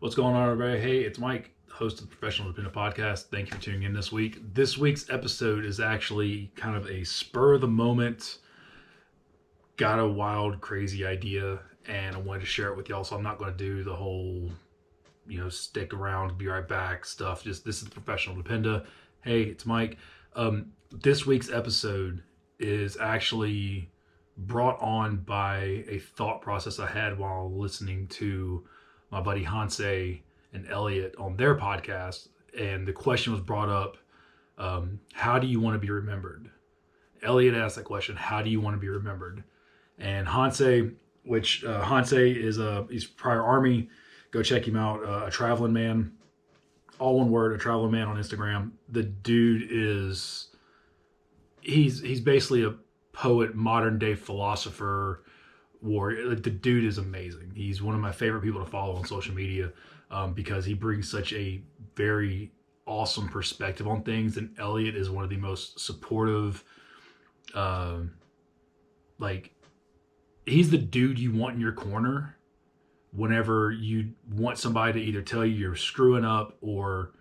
What's going on, everybody? Hey, it's Mike, host of the Professional Dependa Podcast. Thank you for tuning in this week. This week's episode is actually kind of a spur of the moment, got a wild, crazy idea, and I wanted to share it with y'all. So I'm not going to do the whole, stick around, be right back stuff. Just this is the Professional Dependa. Hey, it's Mike. This week's episode is actually brought on by a thought process I had while listening to my buddy Hanse and Elliot on their podcast. And the question was brought up, how do you want to be remembered? Elliot asked that question, how do you want to be remembered? And Hanse, which Hanse is he's prior Army. Go check him out. A traveling man, all one word, a traveling man on Instagram. The dude he's basically a poet, modern day philosopher, warrior. Like, the dude is amazing. He's one of my favorite people to follow on social media because he brings such a very awesome perspective on things. And Elliot is one of the most supportive, he's the dude you want in your corner whenever you want somebody to either tell you you're screwing up or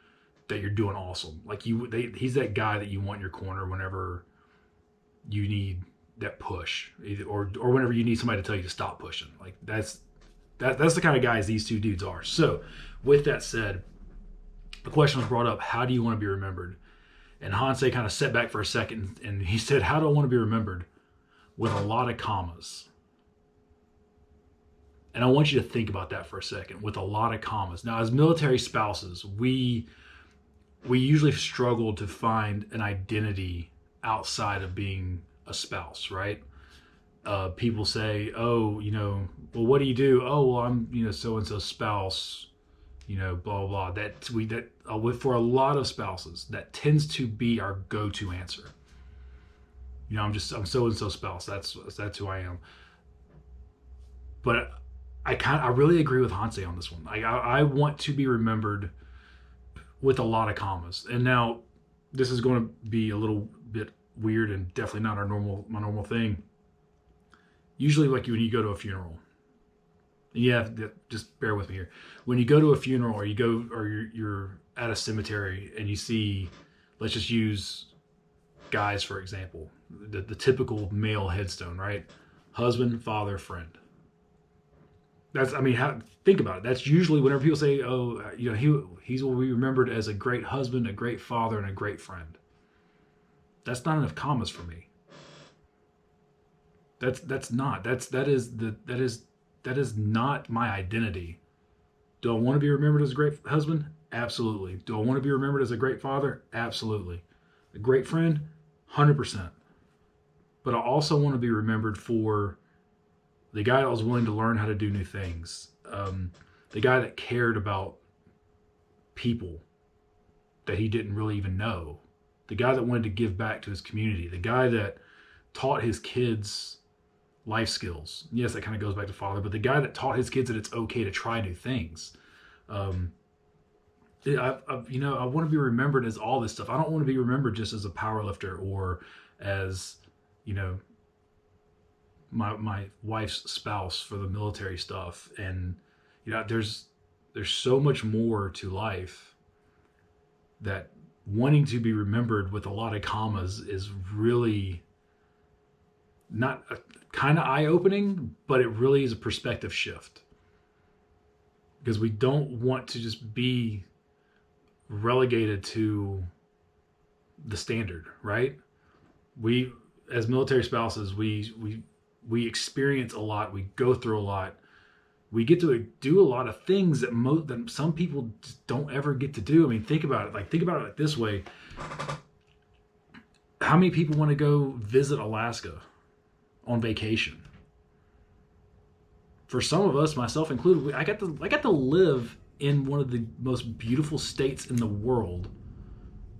that you're doing awesome. He's that guy that you want in your corner whenever you need that push, or whenever you need somebody to tell you to stop pushing. Like that's the kind of guys these two dudes are. So with that said, the question was brought up, how do you want to be remembered? And Hanse kind of sat back for a second and he said, how do I want to be remembered? With a lot of commas. And I want you to think about that for a second, with a lot of commas. Now, as military spouses, we usually struggle to find an identity outside of being a spouse, right? People say, oh, well, what do you do? Oh, well, I'm, so-and-so spouse, blah, blah, blah. For a lot of spouses, that tends to be our go-to answer. I'm so-and-so spouse. That's who I am. But I really agree with Hanse on this one. I want to be remembered with a lot of commas. And now this is going to be a little bit weird and definitely not my normal thing. Usually, like when you go to a funeral, just bear with me here. When you go to a funeral or you're at a cemetery and you see, let's just use guys for example, the typical male headstone, right? Husband, father, friend. Think about it. That's usually whenever people say, oh, he will be remembered as a great husband, a great father, and a great friend. That's not enough commas for me. That is not my identity. Do I want to be remembered as a great husband? Absolutely. Do I want to be remembered as a great father? Absolutely. A great friend? 100%. But I also want to be remembered for the guy that was willing to learn how to do new things. The guy that cared about people that he didn't really even know. The guy that wanted to give back to his community. The guy that taught his kids life skills. Yes, that kind of goes back to father, but the guy that taught his kids that it's okay to try new things. I want to be remembered as all this stuff. I don't want to be remembered just as a power lifter or as, my wife's spouse for the military stuff. And, there's so much more to life that wanting to be remembered with a lot of commas is really not kind of eye-opening, but it really is a perspective shift. Because we don't want to just be relegated to the standard, right? We, as military spouses, we experience a lot. We go through a lot. We get to do a lot of things that some people just don't ever get to do. Think about it. Think about it like this way. How many people want to go visit Alaska on vacation? For some of us, myself included, I got to live in one of the most beautiful states in the world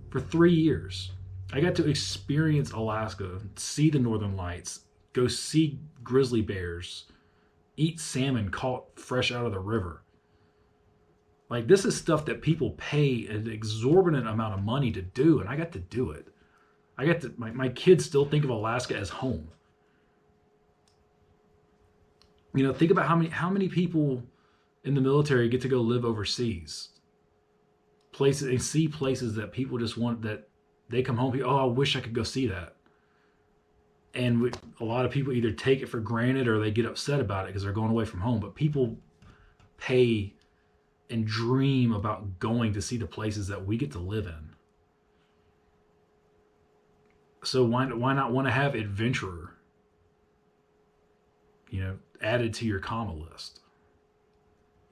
for 3 years. I got to experience Alaska, see the Northern Lights, go see grizzly bears, eat salmon caught fresh out of the river. This is stuff that people pay an exorbitant amount of money to do, and I got to do it. My kids still think of Alaska as home. Think about how many people in the military get to go live overseas, places, and see places that people just want, that they come home, oh, I wish I could go see that. And a lot of people either take it for granted or they get upset about it because they're going away from home. But people pay and dream about going to see the places that we get to live in. So why not want to have adventurer, added to your comma list?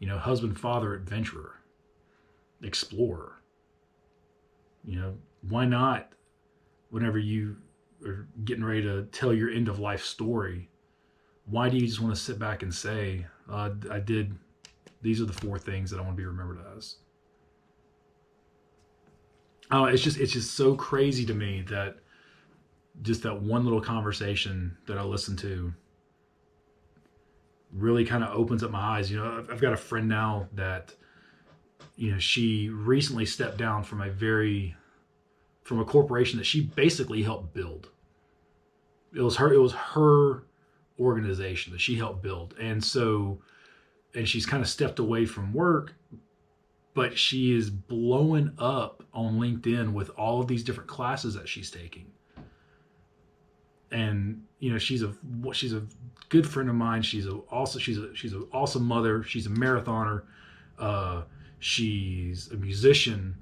Husband, father, adventurer, explorer. Why not, whenever you are getting ready to tell your end of life story, why do you just want to sit back and say, these are the 4 things that I want to be remembered as? Oh, it's just so crazy to me that just that one little conversation that I listened to really kind of opens up my eyes. I've got a friend now that, she recently stepped down from a corporation that she basically helped build. It was her organization that she helped build. And she's kind of stepped away from work, but she is blowing up on LinkedIn with all of these different classes that she's taking. And she's a good friend of mine. She's an awesome mother. She's a marathoner. She's a musician.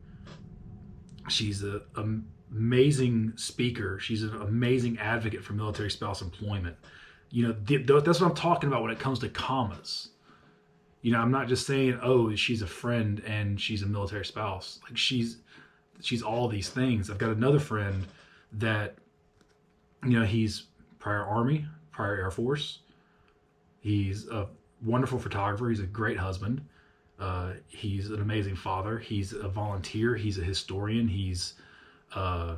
She's an amazing speaker. She's an amazing advocate for military spouse employment. That's what I'm talking about when it comes to commas. I'm not just saying, oh, she's a friend and she's a military spouse. Like she's all these things. I've got another friend that, he's prior Army, prior Air Force. He's a wonderful photographer. He's a great husband. He's an amazing father. He's a volunteer. He's a historian. I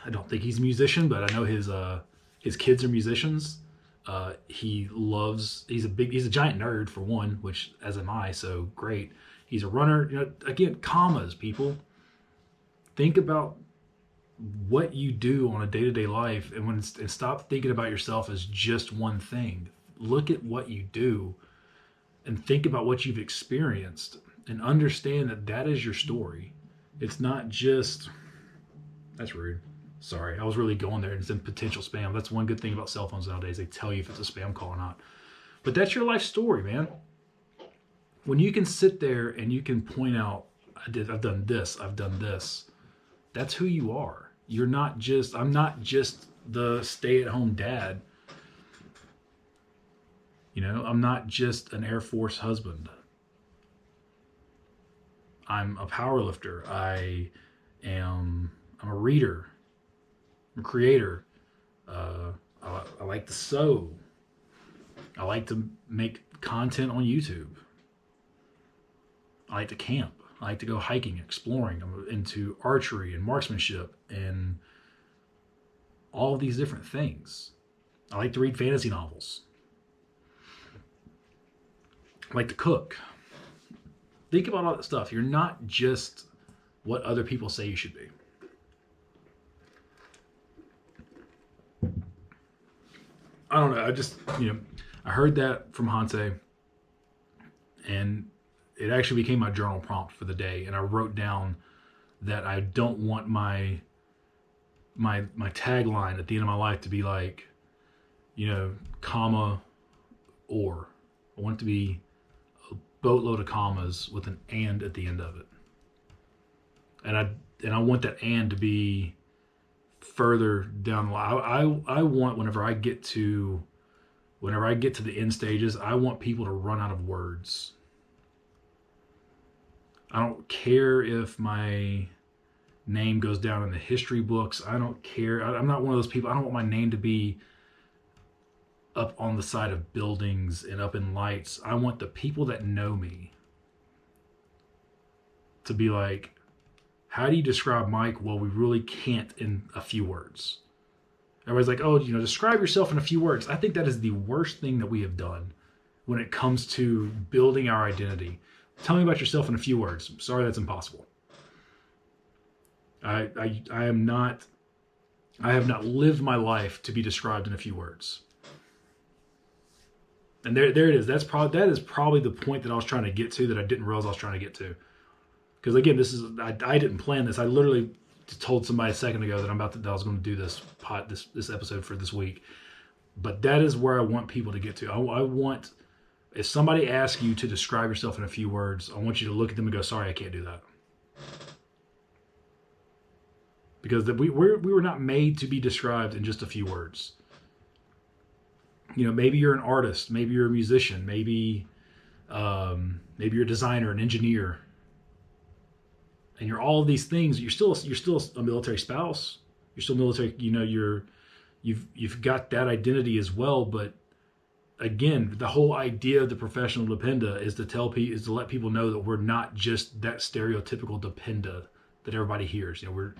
don't think he's a musician, but I know his kids are musicians. He's a giant nerd for one, which as am I, so great. He's a runner. Again, commas, people. Think about what you do on a day-to-day life and stop thinking about yourself as just one thing. Look at what you do and think about what you've experienced and understand that is your story. It's not just, that's rude. Sorry, I was really going there. It's in potential spam. That's one good thing about cell phones nowadays. They tell you if it's a spam call or not. But that's your life story, man. When you can sit there and you can point out, I've done this, I've done this. That's who you are. I'm not just the stay-at-home dad. I'm not just an Air Force husband. I'm a power lifter. I'm a reader. I'm a creator. I like to sew. I like to make content on YouTube. I like to camp. I like to go hiking, exploring. I'm into archery and marksmanship and all of these different things. I like to read fantasy novels. I like to cook. Think about all that stuff. You're not just what other people say you should be. I don't know. I heard that from Hanse, and it actually became my journal prompt for the day. And I wrote down that I don't want my tagline at the end of my life to be like, comma, or. I want it to be a boatload of commas with an and at the end of it. And I want that and to be further down the line. I want whenever I get to the end stages, I want people to run out of words. I don't care if my name goes down in the history books. I don't care. I'm not one of those people. I don't want my name to be up on the side of buildings and up in lights. I want the people that know me to be like, how do you describe Mike? Well, we really can't in a few words. Everybody's like, oh, describe yourself in a few words. I think that is the worst thing that we have done when it comes to building our identity. Tell me about yourself in a few words. I'm sorry, that's impossible. I have not lived my life to be described in a few words. And there it is. That is probably the point that I was trying to get to that I didn't realize I was trying to get to. Because again, I didn't plan this. I literally told somebody a second ago that I was going to do this episode for this week. But that is where I want people to get to. I want, if somebody asks you to describe yourself in a few words, I want you to look at them and go, sorry, I can't do that. Because we were not made to be described in just a few words. You know, maybe you're an artist, maybe you're a musician, maybe you're a designer, an engineer, and you're all of these things. You're still a military spouse. You're still military. You know, you've got that identity as well. But again, the whole idea of the professional dependa is to let people know that we're not just that stereotypical dependa that everybody hears. You know,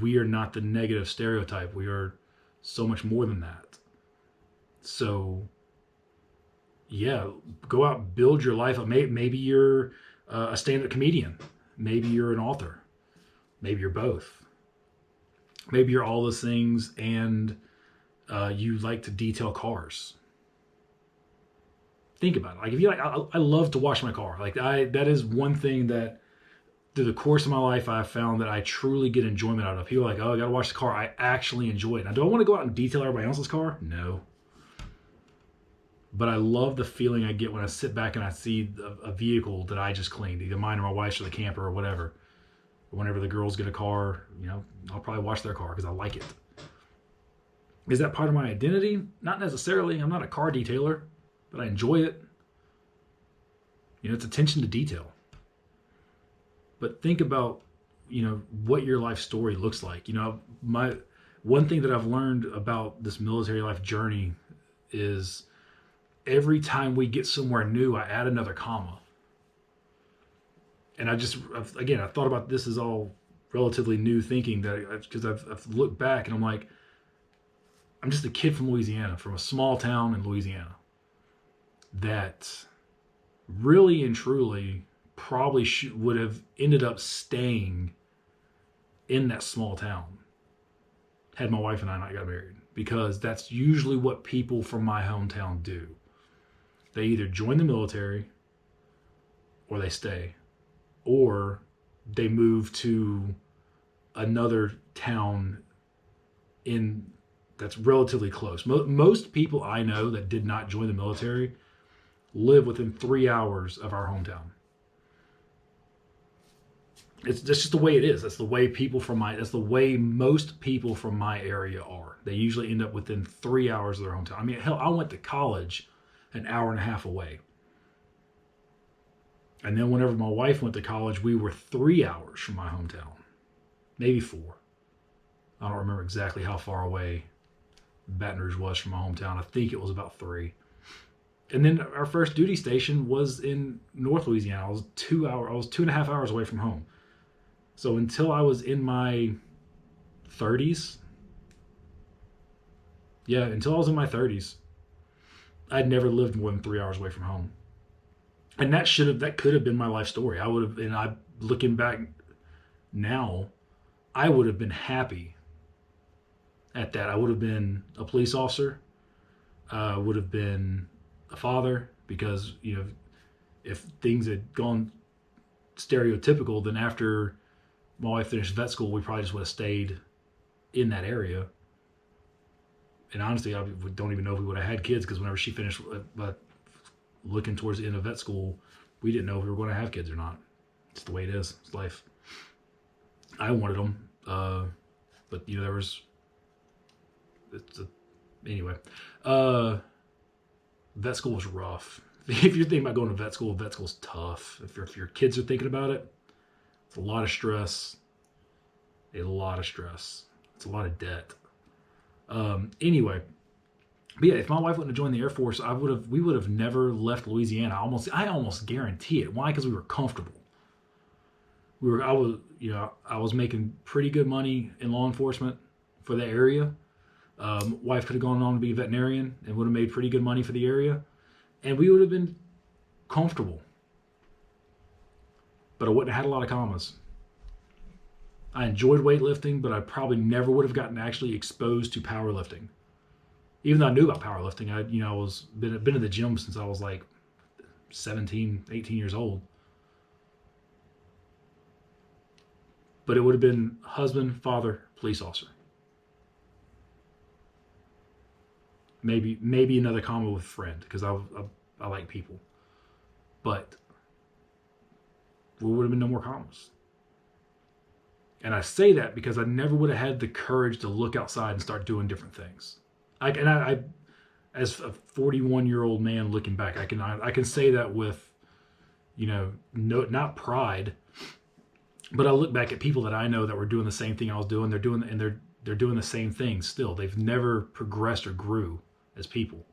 we are not the negative stereotype. We are so much more than that. So, yeah, go out, build your life up. Maybe you're a stand-up comedian. Maybe you're an author. Maybe you're both. Maybe you're all those things, and you like to detail cars. Think about it. Like, if you like, I love to wash my car. Like, that is one thing that through the course of my life I've found that I truly get enjoyment out of. People are like, oh, I gotta wash the car. I actually enjoy it. Now, do I want to go out and detail everybody else's car? No. But I love the feeling I get when I sit back and I see a vehicle that I just cleaned, either mine or my wife's or the camper or whatever. Whenever the girls get a car, you know, I'll probably wash their car because I like it. Is that part of my identity? Not necessarily. I'm not a car detailer, but I enjoy it. You know, it's attention to detail. But think about, you know, what your life story looks like. You know, one thing that I've learned about this military life journey is every time we get somewhere new, I add another comma. And I thought about this as all relatively new thinking, because I've looked back and I'm like, I'm just a kid from Louisiana, from a small town in Louisiana, that really and truly probably would have ended up staying in that small town had my wife and I not got married, because that's usually what people from my hometown do. They either join the military or they stay, or they move to another town that's relatively close. Most people I know that did not join the military live within 3 hours of our hometown. That's just the way it is. That's the way most people from my area are. They usually end up within 3 hours of their hometown. I mean, hell, I went to college an hour and a half away. And then whenever my wife went to college, we were 3 hours from my hometown. Maybe 4. I don't remember exactly how far away Baton Rouge was from my hometown. I think it was about 3. And then our first duty station was in North Louisiana. I was 2.5 hours away from home. So until I was in my 30s, I'd never lived more than 3 hours away from home. And that could have been my life story. Looking back now, I would have been happy at that. I would have been a police officer. Would have been a father, because, you know, if things had gone stereotypical, then after my wife finished vet school, we probably just would have stayed in that area. And honestly, I don't even know if we would have had kids, because whenever she finished looking towards the end of vet school, we didn't know if we were going to have kids or not. It's the way it is. It's life. I wanted them, but you know, anyway. Vet school was rough. If you're thinking about going to vet school's tough. If your kids are thinking about it, it's a lot of stress. It's a lot of debt. Anyway, but yeah, if my wife wouldn't have joined the Air Force, we would have never left Louisiana. I almost guarantee it. Why? Because we were comfortable. I was making pretty good money in law enforcement for the area. Wife could have gone on to be a veterinarian and would have made pretty good money for the area, and we would have been comfortable. But I wouldn't have had a lot of commas. I enjoyed weightlifting, but I probably never would have gotten actually exposed to powerlifting. Even though I knew about powerlifting, I was been in the gym since I was like 17, 18 years old. But it would have been husband, father, police officer. Maybe another combo with friend, because I like people. But there would have been no more commas. And I say that because I never would have had the courage to look outside and start doing different things. I as a 41-year-old man looking back, I can say that with, no, not pride, but I look back at people that I know that were doing the same thing I was doing. They're doing the same thing still. They've never progressed or grew as people.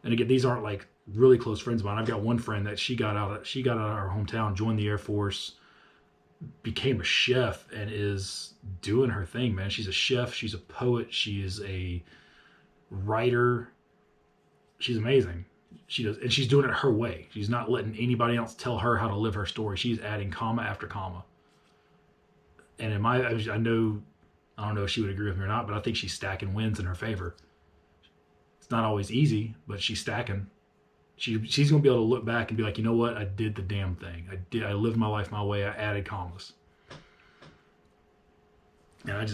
And again, these aren't like really close friends of mine. I've got one friend that she got out of our hometown, joined the Air Force, became a chef, and is doing her thing, man. She's a chef. She's a poet. She is a writer. She's amazing. She does, and she's doing it her way. She's not letting anybody else tell her how to live her story. She's adding comma after comma. And I don't know if she would agree with me or not, but I think she's stacking wins in her favor. It's not always easy, but she's stacking. She's going to be able to look back and be like, you know what? I did the damn thing. I lived my life my way. I added commas. And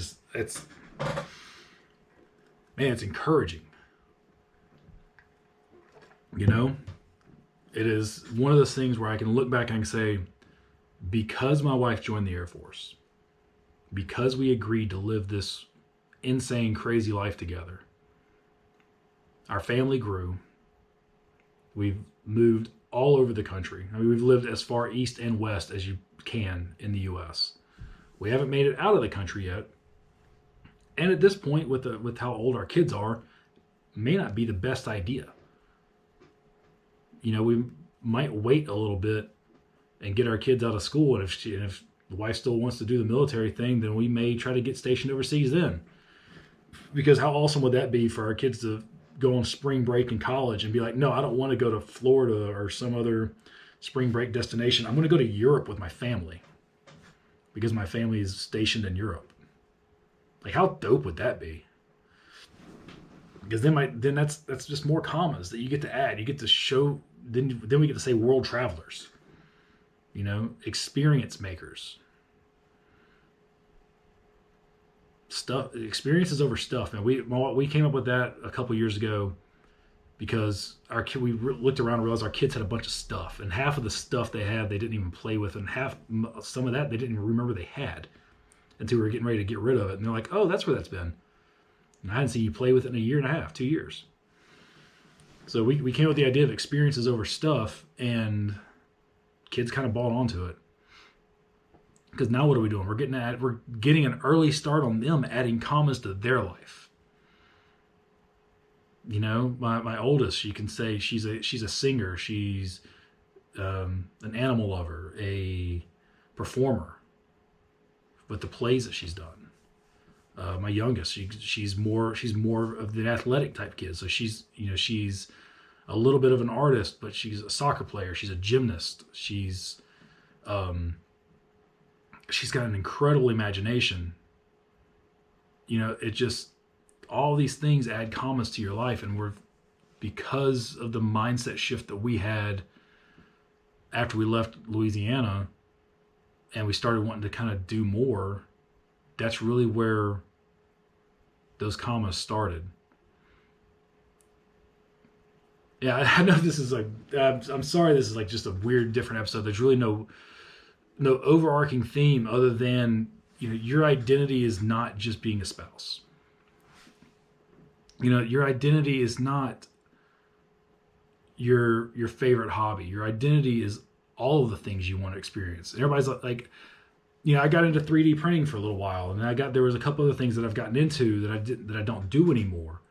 it's encouraging. It is one of those things where I can look back and I can say, because my wife joined the Air Force, because we agreed to live this insane, crazy life together, our family grew. We've moved all over the country. I mean, we've lived as far east and west as you can in the U.S. We haven't made it out of the country yet. And at this point, with how old our kids are, may not be the best idea. We might wait a little bit and get our kids out of school. And if the wife still wants to do the military thing, then we may try to get stationed overseas then. Because how awesome would that be for our kids to go on spring break in college and be like, no, I don't want to go to Florida or some other spring break destination. I'm going to go to Europe with my family because my family is stationed in Europe. Like, how dope would that be? Because then that's just more commas that you get to add. You get to show. Then we get to say world travelers. Experience makers. Stuff, experiences over stuff, man. We came up with that a couple years ago because we looked around and realized our kids had a bunch of stuff, and half of the stuff they had they didn't even play with, and some of that they didn't even remember they had until we were getting ready to get rid of it. And they're like, "Oh, that's where that's been." And I hadn't seen you play with it in a year and a half, 2 years. So we came up with the idea of experiences over stuff, and kids kind of bought onto it. Because now what are we doing? We're getting an early start on them adding commas to their life. My oldest, you can say she's a singer, she's an animal lover, a performer with the plays that she's done. My youngest, she's more of the athletic type kid. So she's a little bit of an artist, but she's a soccer player, she's a gymnast, she's got an incredible imagination. It just, all these things add commas to your life. And because of the mindset shift that we had after we left Louisiana and we started wanting to kind of do more, that's really where those commas started. Yeah, I know this is like, I'm sorry, this is like just a weird, different episode. There's really no overarching theme other than, your identity is not just being a spouse. Your identity is not your favorite hobby. Your identity is all of the things you want to experience. And everybody's like, I got into 3D printing for a little while, and there was a couple other things that I've gotten into that I don't do anymore.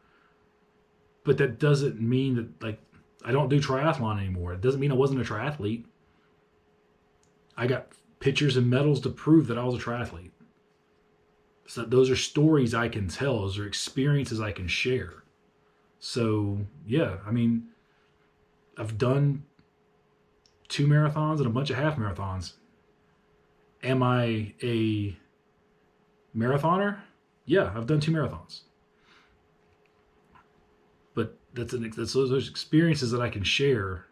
But that doesn't mean that, like, I don't do triathlon anymore. It doesn't mean I wasn't a triathlete. I got pictures and medals to prove that I was a triathlete. So those are stories I can tell. Those are experiences I can share. So, yeah, I mean, I've done 2 marathons and a bunch of half marathons. Am I a marathoner? Yeah, I've done 2 marathons. But that's those experiences that I can share.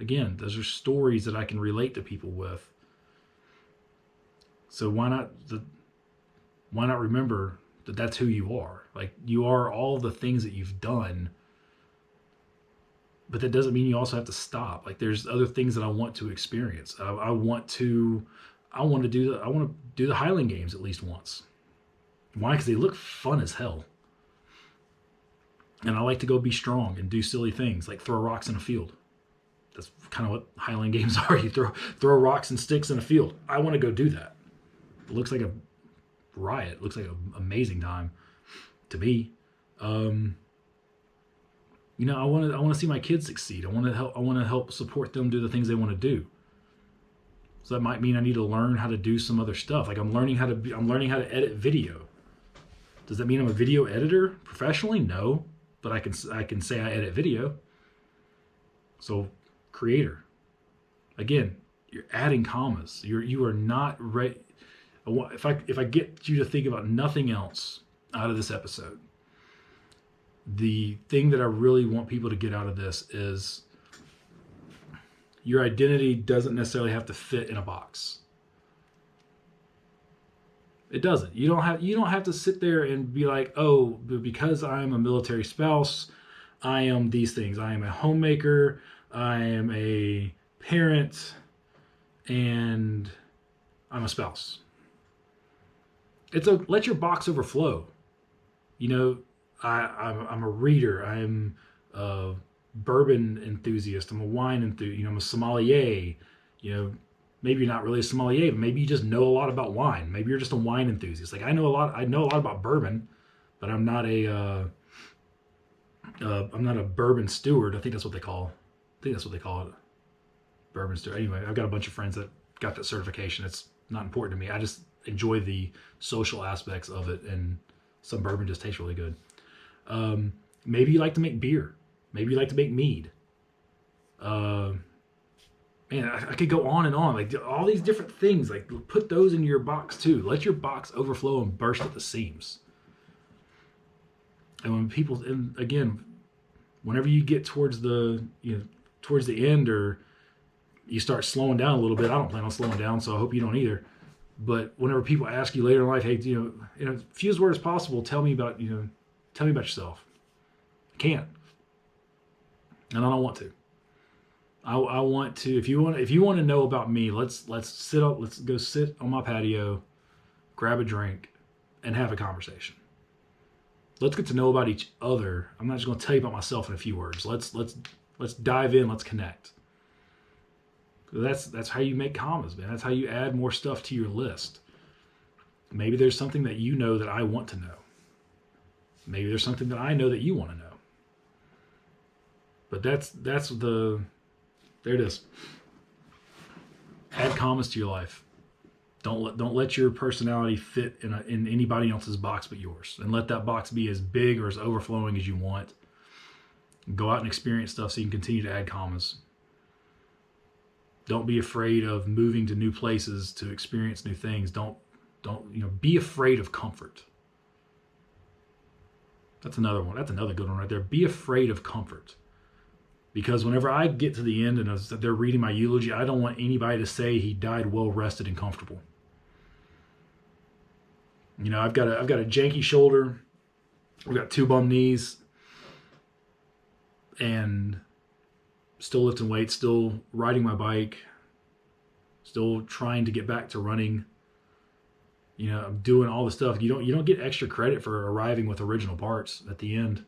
Again, those are stories that I can relate to people with. So why not remember that that's who you are? Like, you are all the things that you've done, but that doesn't mean you also have to stop. Like, there's other things that I want to experience. I want to do the Highland Games at least once. Why? Because they look fun as hell. And I like to go be strong and do silly things like throw rocks in a field. That's kind of what Highland Games are. You throw rocks and sticks in a field. I want to go do that. It looks like a riot. It looks like an amazing time to me. I want to see my kids succeed. I want to help support them do the things they want to do. So that might mean I need to learn how to do some other stuff. Like I'm learning how to edit video. Does that mean I'm a video editor professionally? No, but I can say I edit video. So creator. Again, you're adding commas. You are not ready. If I get you to think about nothing else out of this episode, the thing that I really want people to get out of this is your identity doesn't necessarily have to fit in a box. It doesn't. You don't have to sit there and be like, oh, because I'm a military spouse, I am these things. I am a homemaker, I am a parent, and I'm a spouse. Let your box overflow. I'm a reader. I'm a bourbon enthusiast. I'm a wine enthusiast. I'm a sommelier. Maybe you're not really a sommelier, but maybe you just know a lot about wine. Maybe you're just a wine enthusiast. Like I know a lot about bourbon, but I'm not a bourbon steward. I think that's what they call it. Bourbon steward. Anyway, I've got a bunch of friends that got that certification. It's not important to me. I just enjoy the social aspects of it, and some bourbon just tastes really good. Maybe you like to make beer. Maybe you like to make mead. Man, I could go on and on. Like all these different things. Like put those in your box too. Let your box overflow and burst at the seams. And whenever you get towards the end, or you start slowing down a little bit. I don't plan on slowing down, so I hope you don't either. But whenever people ask you later in life, hey, in as few words as possible, tell me about yourself. I can't, and I don't want to. I want to. If you want to know about me, let's go sit on my patio, grab a drink, and have a conversation. Let's get to know about each other. I'm not just going to tell you about myself in a few words. Let's dive in. Let's connect. That's how you make commas, man. That's how you add more stuff to your list. Maybe there's something that you know that I want to know. Maybe there's something that I know that you want to know. But there it is. Add commas to your life. Don't let your personality fit in anybody else's box but yours, and let that box be as big or as overflowing as you want. Go out and experience stuff so you can continue to add commas. Don't be afraid of moving to new places to experience new things. Don't be afraid of comfort. That's another one. That's another good one right there. Be afraid of comfort. Because whenever I get to the end and they're reading my eulogy, I don't want anybody to say he died well rested and comfortable. I've got a janky shoulder. I've got 2 bum knees, and still lifting weights, still riding my bike, still trying to get back to running. I'm doing all the stuff. You don't get extra credit for arriving with original parts at the end.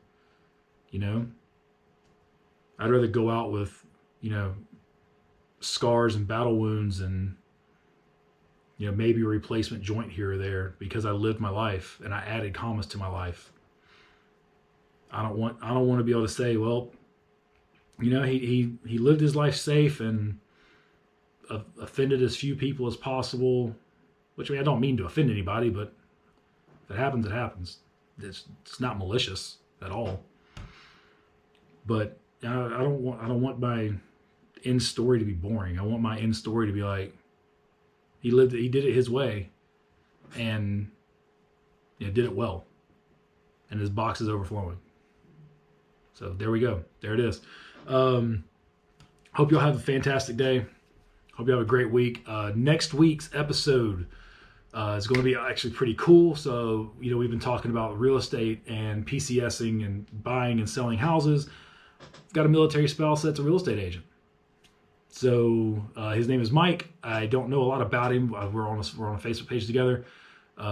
I'd rather go out with, scars and battle wounds and, maybe a replacement joint here or there because I lived my life and I added commas to my life. I don't want to be able to say, well, he lived his life safe and offended as few people as possible, which I don't mean to offend anybody, but if it happens, it happens. It's not malicious at all. But I don't want my end story to be boring. I want my end story to be like, he did it his way, and did it well, and his box is overflowing. So there we go. There it is. Hope you'll have a fantastic day. Hope you have a great week. Next week's episode is going to be actually pretty cool. So, we've been talking about real estate and PCSing and buying and selling houses. I've got a military spouse that's a real estate agent. So his name is Mike. I don't know a lot about him. We're on a Facebook page together.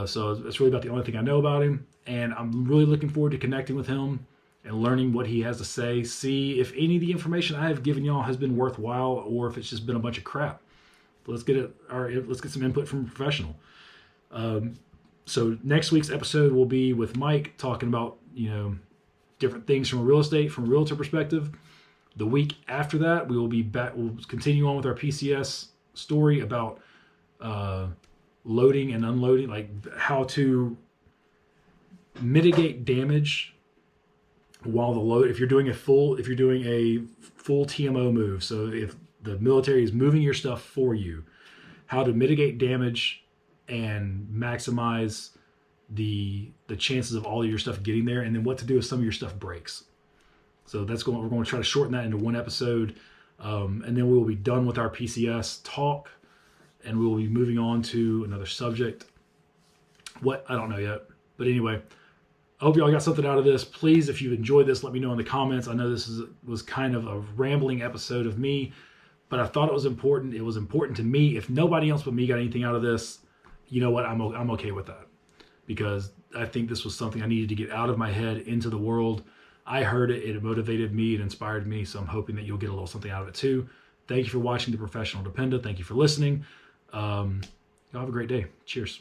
So that's really about the only thing I know about him. And I'm really looking forward to connecting with him and learning what he has to say. See if any of the information I have given y'all has been worthwhile or if it's just been a bunch of crap. Let's get some input from a professional. So next week's episode will be with Mike talking about, different things from a realtor perspective. The week after that, we will be back. We'll continue on with our PCS story about loading and unloading, like how to mitigate damage while the load. If you're doing a full TMO move, so if the military is moving your stuff for you, how to mitigate damage and maximize the chances of all of your stuff getting there, and then what to do if some of your stuff breaks. So we're going to try to shorten that into one episode, and then we will be done with our PCS talk, and we will be moving on to another subject. What? I don't know yet. But anyway, I hope you all got something out of this. Please, if you've enjoyed this, let me know in the comments. I know this was kind of a rambling episode of me, but I thought it was important. It was important to me. If nobody else but me got anything out of this, you know what? I'm okay with that, because I think this was something I needed to get out of my head into the world. I heard it. It motivated me. It inspired me. So I'm hoping that you'll get a little something out of it too. Thank you for watching the Professional Dependa. Thank you for listening. Y'all have a great day. Cheers.